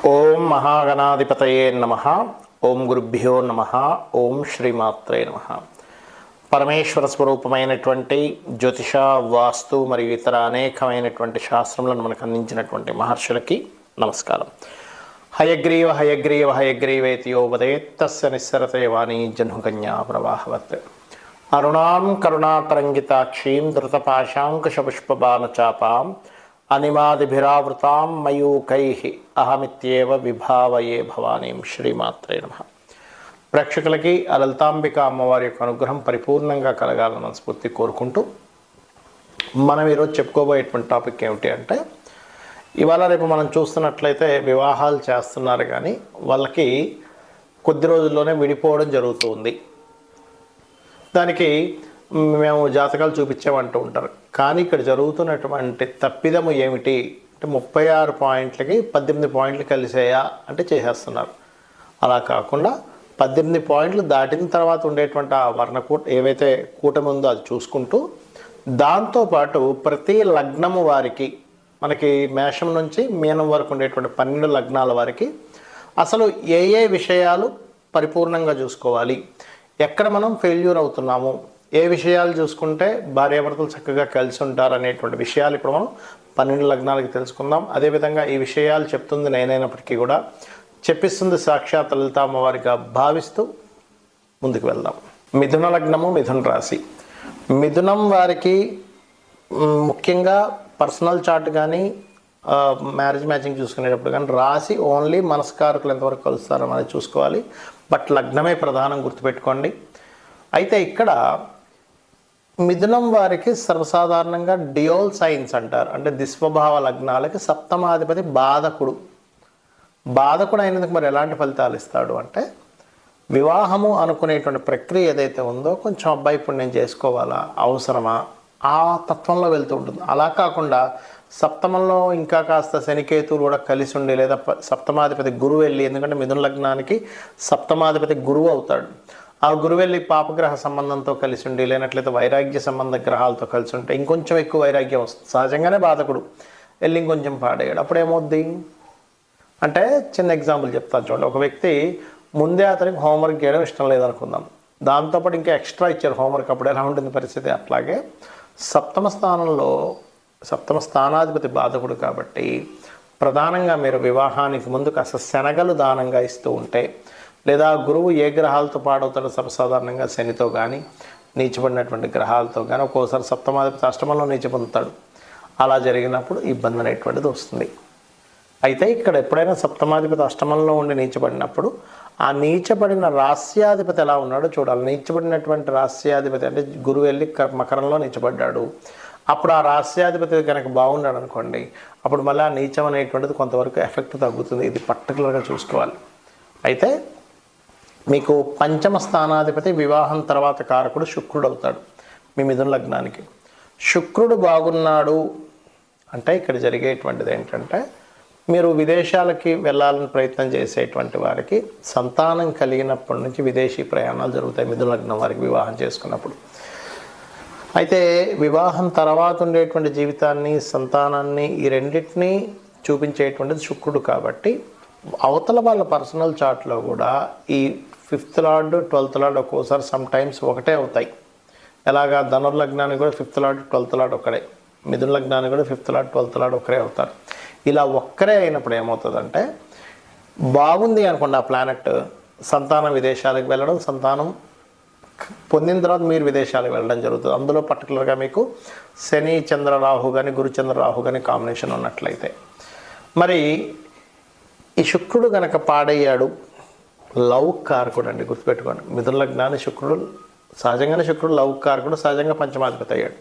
ఓం మహాగణాధిపతయే నమః. ఓం గురుభ్యో నమః. ఓం శ్రీమాత్రే నమః. పరమేశ్వర స్వరూపమైనటువంటి జ్యోతిష, వాస్తు మరియు ఇతర అనేకమైనటువంటి శాస్త్రములను మనకు అందించినటువంటి మహర్షులకి నమస్కారం. హయగ్రీవ హయగ్రీవ హయగ్రీవేతి యో వదేత్ తస్య నిస్సరతే వాణీ జహ్నుకన్యా ప్రవాహవత్. అరుణాం కరుణాతరంగితాక్షీం ధృతపాశాంకుశపుష్పబాణచాపాం అనిమాదిభిరావృతాం మయూకైః అహమిత్యేవ విభావయే భవానీం. శ్రీమాత్రే నమః. ప్రేక్షకులకి ఆ లలితాంబిక అమ్మవారి యొక్క అనుగ్రహం పరిపూర్ణంగా కలగాలని మనస్ఫూర్తి కోరుకుంటూ మనం ఈరోజు చెప్పుకోబోయేటువంటి టాపిక్ ఏమిటి అంటే, ఇవాళ రేపు మనం చూస్తున్నట్లయితే వివాహాలు చేస్తున్నారు కానీ వాళ్ళకి కొద్ది రోజుల్లోనే విడిపోవడం జరుగుతుంది. దానికి మేము జాతకాలు చూపించామంటూ ఉంటారు. కానీ ఇక్కడ జరుగుతున్నటువంటి తప్పిదము ఏమిటి అంటే 36 పాయింట్లకి 18 పాయింట్లు కలిసేయా అంటే చేసేస్తున్నారు. అలా కాకుండా 18 పాయింట్లు దాటిన తర్వాత ఉండేటువంటి ఆ వర్ణకూట ఏవైతే కూటమి ఉందో అది చూసుకుంటూ, దాంతోపాటు ప్రతి లగ్నము వారికి మనకి మేషం నుంచి మీనం వరకు ఉండేటువంటి 12 లగ్నాల వారికి అసలు ఏ ఏ విషయాలు పరిపూర్ణంగా చూసుకోవాలి, ఎక్కడ మనం ఫెయిల్యూర్ అవుతున్నాము, ఏ విషయాలు చూసుకుంటే భార్యాభర్తలు చక్కగా కలిసి ఉంటారు అనేటువంటి విషయాలు ఇప్పుడు మనం 12 లగ్నాలకి తెలుసుకుందాం. అదేవిధంగా ఈ విషయాలు చెప్తుంది నేనైనప్పటికీ కూడా చెప్పిస్తుంది సాక్షాత్ లలిత అమ్మవారిగా భావిస్తూ ముందుకు వెళ్దాం. మిథున లగ్నము, మిథున రాశి. మిథునం వారికి ముఖ్యంగా పర్సనల్ చార్ట్ కానీ మ్యారేజ్ మ్యాచింగ్ చూసుకునేటప్పుడు కానీ రాశి ఓన్లీ మనస్కారకులు ఎంతవరకు కలుస్తారో అనేది చూసుకోవాలి. బట్ లగ్నమే ప్రధానం, గుర్తుపెట్టుకోండి. అయితే ఇక్కడ మిథునం వారికి సర్వసాధారణంగా డియోల్ సైన్స్ అంటారు. అంటే దిస్వభావ లగ్నాలకి సప్తమాధిపతి బాధకుడు. బాధకుడు అయినందుకు మరి ఎలాంటి ఫలితాలు ఇస్తాడు అంటే, వివాహము అనుకునేటువంటి ప్రక్రియ ఏదైతే ఉందో కొంచెం అబ్బాయి ఇప్పుడు నేను చేసుకోవాలా, అవసరమా, ఆ తత్వంలో వెళ్తూ ఉంటుంది. అలా కాకుండా సప్తమంలో ఇంకా కాస్త శనికేతువులు కూడా కలిసి ఉండి, లేదా సప్తమాధిపతి గురువు వెళ్ళి, ఎందుకంటే మిథున లగ్నానికి సప్తమాధిపతి గురువు అవుతాడు. ఆ గురువు వెళ్ళి పాపగ్రహ సంబంధంతో కలిసి ఉండి, లేనట్లయితే వైరాగ్య సంబంధ గ్రహాలతో కలిసి ఉంటే ఇంకొంచెం ఎక్కువ వైరాగ్యం వస్తుంది. సహజంగానే బాధకుడు వెళ్ళి ఇంకొంచెం పాడేయడు. అప్పుడు ఏమవుద్ది అంటే, చిన్న ఎగ్జాంపుల్ చెప్తాను చూడండి. ఒక వ్యక్తి ముందే అతనికి హోంవర్క్ చేయడం ఇష్టం లేదనుకుందాం, దాంతోపాటు ఇంకా ఎక్స్ట్రా ఇచ్చారు హోంవర్క్, అప్పుడు ఎలా ఉంటుంది పరిస్థితి? అట్లాగే సప్తమ స్థానాధిపతి బాధకుడు కాబట్టి ప్రధానంగా మీరు వివాహానికి ముందు కాస్త శనగలు దానంగా ఇస్తూ ఉంటే, లేదా గురువు ఏ గ్రహాలతో పాడవుతాడో సర్వసాధారణంగా శనితో కానీ నీచబడినటువంటి గ్రహాలతో కానీ, ఒక్కోసారి సప్తమాధిపతి అష్టమంలో నీచ పొందుతాడు. అలా జరిగినప్పుడు ఇబ్బంది అనేటువంటిది వస్తుంది. అయితే ఇక్కడ ఎప్పుడైనా సప్తమాధిపతి అష్టమంలో ఉండి నీచబడినప్పుడు ఆ నీచబడిన రాస్యాధిపతి ఎలా ఉన్నాడో చూడాలి. నీచబడినటువంటి రాస్యాధిపతి అంటే గురువు వెళ్ళి మకరంలో నీచబడ్డాడు. అప్పుడు ఆ రాస్యాధిపతి కనుక బాగున్నాడు అనుకోండి, అప్పుడు మళ్ళీ ఆ నీచం అనేటువంటిది కొంతవరకు ఎఫెక్ట్ తగ్గుతుంది. ఇది పర్టికులర్గా చూసుకోవాలి. అయితే మీకు పంచమ స్థానాధిపతి వివాహం తర్వాత కారకుడు శుక్రుడు అవుతాడు మీ మిథున లగ్నానికి. శుక్రుడు బాగున్నాడు అంటే ఇక్కడ జరిగేటువంటిది ఏంటంటే, మీరు విదేశాలకి వెళ్ళాలని ప్రయత్నం చేసేటువంటి వారికి సంతానం కలిగినప్పటి నుంచి విదేశీ ప్రయాణాలు జరుగుతాయి మిథున లగ్నం వారికి వివాహం చేసుకున్నప్పుడు. అయితే వివాహం తర్వాత ఉండేటువంటి జీవితాన్ని, సంతానాన్ని, ఈ రెండింటినీ చూపించేటువంటిది శుక్రుడు కాబట్టి అవతల వాళ్ళ పర్సనల్ చార్ట్లో కూడా ఈ 5th లార్డ్ 12th లార్డ్ ఒక్కోసారి సమ్ టైమ్స్ ఒకటే అవుతాయి. ఎలాగా ధనుర్లగ్నానికి కూడా 5th లార్డ్ 12th లార్డ్ ఒకడే, మిథున లగ్నానికి కూడా 5th లార్డ్ 12th లార్డ్ ఒకరే అవుతారు. ఇలా ఒక్కరే అయినప్పుడు ఏమవుతుందంటే, బాగుంది అనుకోండి ఆ ప్లానెట్, సంతానం విదేశాలకు వెళ్ళడం, సంతానం పొందిన తర్వాత మీరు విదేశాలకు వెళ్ళడం జరుగుతుంది. అందులో పర్టికులర్గా మీకు శని చంద్ర రాహు కానీ గురు చంద్ర రాహు కానీ కాంబినేషన్ ఉన్నట్లయితే, మరి ఈ శుక్రుడు కనుక పాడయ్యాడు, లవ్ కారకుడు అండి, గుర్తుపెట్టుకోండి. మిథున లగ్నాన్ని శుక్రుడు సహజంగానే లవ్ కారకుడు, సహజంగా పంచమాధిపతి అయ్యాడు.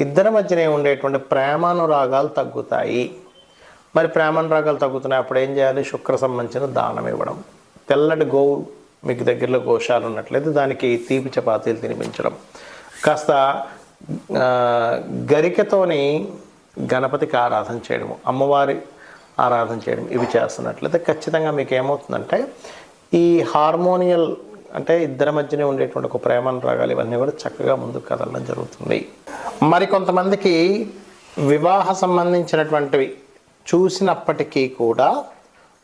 ఇద్దరి మధ్యనే ఉండేటువంటి ప్రేమానురాగాలు తగ్గుతాయి. మరి ప్రేమానురాగాలు తగ్గుతున్నాయి, అప్పుడు ఏం చేయాలి? శుక్ర సంబంధించిన దానం ఇవ్వడం. తెల్లటి గోవు మీకు దగ్గరలో గోశాలు ఉన్నట్లయితే దానికి తీపి చపాతీలు తినిపించడం, కాస్త గరికతోని గణపతికి ఆరాధన చేయడము, అమ్మవారి ఆరాధన చేయడం, ఇవి చేస్తున్నట్లయితే ఖచ్చితంగా మీకు ఏమవుతుందంటే, ఈ హార్మోనియల్ అంటే ఇద్దరి మధ్యనే ఉండేటువంటి ఒక ప్రేమానురాగాలు ఇవన్నీ కూడా చక్కగా ముందుకు కదలడం జరుగుతుంది. మరి కొంతమందికి వివాహ సంబంధించినటువంటివి చూసినప్పటికీ కూడా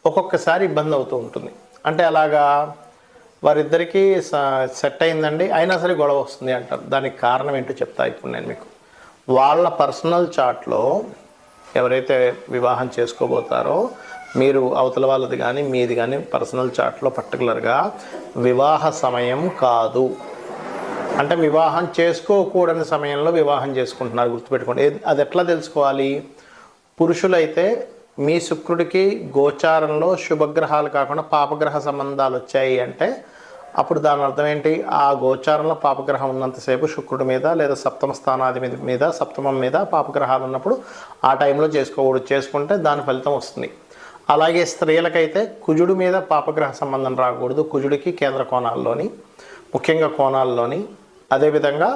ఒక్కొక్కసారి ఇబ్బంది అవుతూ ఉంటుంది. అంటే అలాగా వారిద్దరికీ సెట్ అయిందండి, అయినా సరే గొడవ వస్తుంది అంటారు. దానికి కారణం ఏంటో చెప్తా ఇప్పుడు నేను మీకు. వాళ్ళ పర్సనల్ చార్ట్లో ఎవరైతే వివాహం చేసుకోబోతారో మీరు అవతల వాళ్ళది కానీ మీది కానీ పర్సనల్ చార్ట్లో పర్టికులర్గా వివాహ సమయం కాదు అంటే వివాహం చేసుకోకూడని సమయంలో వివాహం చేసుకుంటున్నారు, గుర్తుపెట్టుకోండి. అది ఎట్లా తెలుసుకోవాలి? పురుషులైతే మీ శుక్రుడికి గోచారంలో శుభగ్రహాలు కాకుండా పాపగ్రహ సంబంధాలు వచ్చాయి అంటే అప్పుడు దాని అర్థం ఏంటి? ఆ గోచారంలో పాపగ్రహం ఉన్నంతసేపు శుక్రుడి మీద లేదా సప్తమ స్థానాది మీద సప్తమం మీద పాపగ్రహాలు ఉన్నప్పుడు ఆ టైంలో చేసుకోకూడదు. చేసుకుంటే దాని ఫలితం వస్తుంది. అలాగే స్త్రీలకైతే కుజుడి మీద పాపగ్రహ సంబంధం రాకూడదు. కుజుడికి కేంద్ర కోణాల్లోని, ముఖ్యంగా కోణాల్లోని, అదేవిధంగా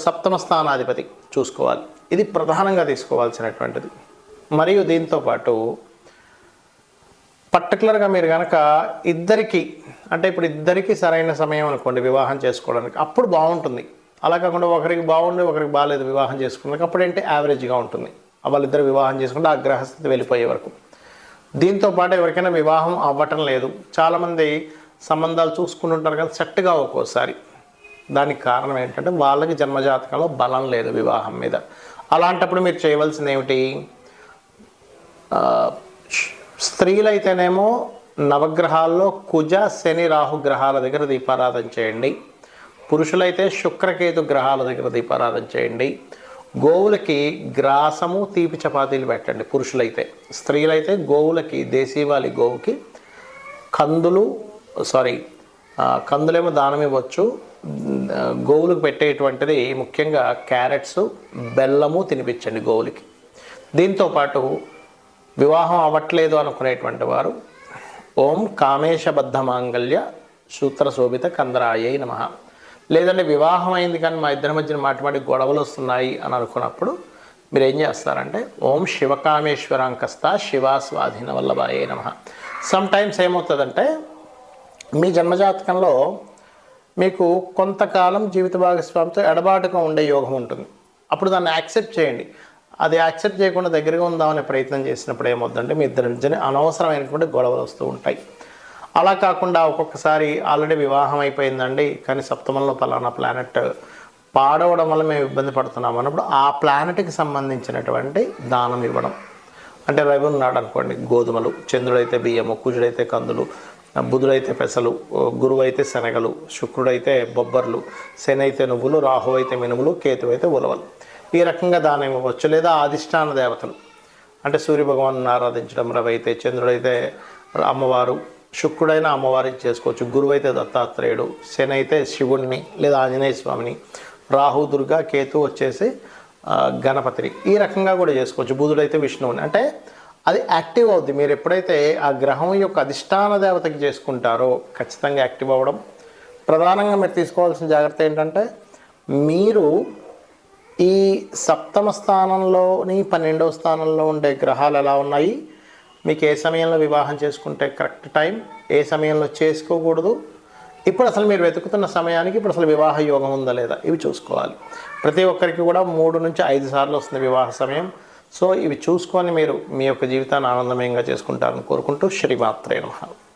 సప్తమ స్థానాధిపతి చూసుకోవాలి. ఇది ప్రధానంగా తీసుకోవాల్సినటువంటిది. మరియు దీంతోపాటు పర్టికులర్గా మీరు కనుక ఇద్దరికి అంటే ఇప్పుడు ఇద్దరికి సరైన సమయం అనుకోండి వివాహం చేసుకోవడానికి, అప్పుడు బాగుంటుంది. అలా కాకుండా ఒకరికి బాగుండి ఒకరికి బాగాలేదు వివాహం చేసుకున్నాక అప్పుడు ఏంటి యావరేజ్గా ఉంటుంది. వాళ్ళిద్దరు వివాహం చేసుకుంటే ఆ గ్రహస్థితి వెళ్ళిపోయే వరకు. దీంతోపాటు ఎవరికైనా వివాహం అవ్వటం లేదు, చాలామంది సంబంధాలు చూసుకుంటుంటారు కానీ సెట్గా ఒక్కోసారి. దానికి కారణం ఏంటంటే వాళ్ళకి జన్మజాతకంలో బలం లేదు వివాహం మీద. అలాంటప్పుడు మీరు చేయవలసింది ఏమిటి? స్త్రీలైతేనేమో నవగ్రహాల్లో కుజ శని రాహు గ్రహాల దగ్గర దీపారాధన చేయండి. పురుషులైతే శుక్రకేతు గ్రహాల దగ్గర దీపారాధన చేయండి. గోవులకి గ్రాసము తీపి చపాతీలు పెట్టండి పురుషులైతే. స్త్రీలైతే గోవులకి దేశీవాలి గోవుకి కందులేమో దానం ఇవ్వచ్చు. గోవులకు పెట్టేటువంటిది ముఖ్యంగా క్యారెట్స్, బెల్లము తినిపించండి గోవులకి. దీంతోపాటు వివాహం అవ్వట్లేదు అనుకునేటువంటి వారు ఓం కామేశబద్ధ మాంగళ్య సూత్రశోభిత కందరాయై నమః. లేదంటే వివాహం అయింది కానీ మా ఇద్దరి మధ్యన మాటి గొడవలు వస్తున్నాయి అని అనుకున్నప్పుడు మీరు ఏం చేస్తారంటే ఓం శివకామేశ్వరాంకస్త శివాస్వాధీన వల్లభాయై నమః. సమ్ టైమ్స్ ఏమవుతుందంటే మీ జన్మజాతకంలో మీకు కొంతకాలం జీవిత భాగస్వామితో ఎడబాటుగా ఉండే యోగం ఉంటుంది. అప్పుడు దాన్ని యాక్సెప్ట్ చేయండి. అది యాక్సెప్ట్ చేయకుండా దగ్గరగా ఉందామనే ప్రయత్నం చేసినప్పుడు ఏమవుతుందంటే మీ ఇద్దరి మధ్యన అనవసరమైనటువంటి గొడవలు వస్తూ ఉంటాయి. అలా కాకుండా ఒక్కొక్కసారి ఆల్రెడీ వివాహం అయిపోయిందండి కానీ సప్తమంలో పలానా ప్లానెట్ పాడవడం వల్ల మేము ఇబ్బంది పడుతున్నాం అన్నప్పుడు ఆ ప్లానెట్కి సంబంధించినటువంటి దానం ఇవ్వడం. అంటే రవి ఉన్నాడు అనుకోండి, గోధుమలు, చంద్రుడైతే బియ్యము, కుజుడైతే కందులు, బుధుడైతే పెసలు, గురువు అయితే శనగలు, శుక్రుడైతే బొబ్బర్లు, శని అయితే నువ్వులు, రాహు అయితే మినుములు, కేతు అయితే ఉలవలు. ఈ రకంగా దానం ఇవ్వచ్చు. లేదా అధిష్టాన దేవతలు అంటే సూర్యభగవాను ఆరాధించడం, రవి అయితే, చంద్రుడైతే అమ్మవారు, శుక్రుడైన అమ్మవారికి చేసుకోవచ్చు, గురువు అయితే దత్తాత్రేయుడు, శని అయితే శివుణ్ణి లేదా ఆంజనేయ స్వామిని, రాహు దుర్గా, కేతు వచ్చేసి గణపతిని. ఈ రకంగా కూడా చేసుకోవచ్చు. బుధుడైతే విష్ణువుని. అంటే అది యాక్టివ్ అవుద్ది. మీరు ఎప్పుడైతే ఆ గ్రహం యొక్క అధిష్టాన దేవతకి చేసుకుంటారో ఖచ్చితంగా యాక్టివ్ అవ్వడం. ప్రధానంగా మీరు తీసుకోవాల్సిన జాగ్రత్త ఏంటంటే మీరు ఈ సప్తమ స్థానంలోని 12వ స్థానంలో ఉండే గ్రహాలు ఎలా ఉన్నాయి, మీకు ఏ సమయంలో వివాహం చేసుకుంటే కరెక్ట్ టైం, ఏ సమయంలో చేసుకోకూడదు, ఇప్పుడు అసలు మీరు వెతుకుతున్న సమయానికి ఇప్పుడు అసలు వివాహ యోగం ఉందా లేదా ఇవి చూసుకోవాలి. ప్రతి ఒక్కరికి కూడా 3 నుంచి 5 సార్లు వస్తుంది వివాహ సమయం. సో ఇవి చూసుకొని మీరు మీ యొక్క జీవితాన్ని ఆనందమయంగా చేసుకుంటారని కోరుకుంటూ శ్రీమాత్రే నమః.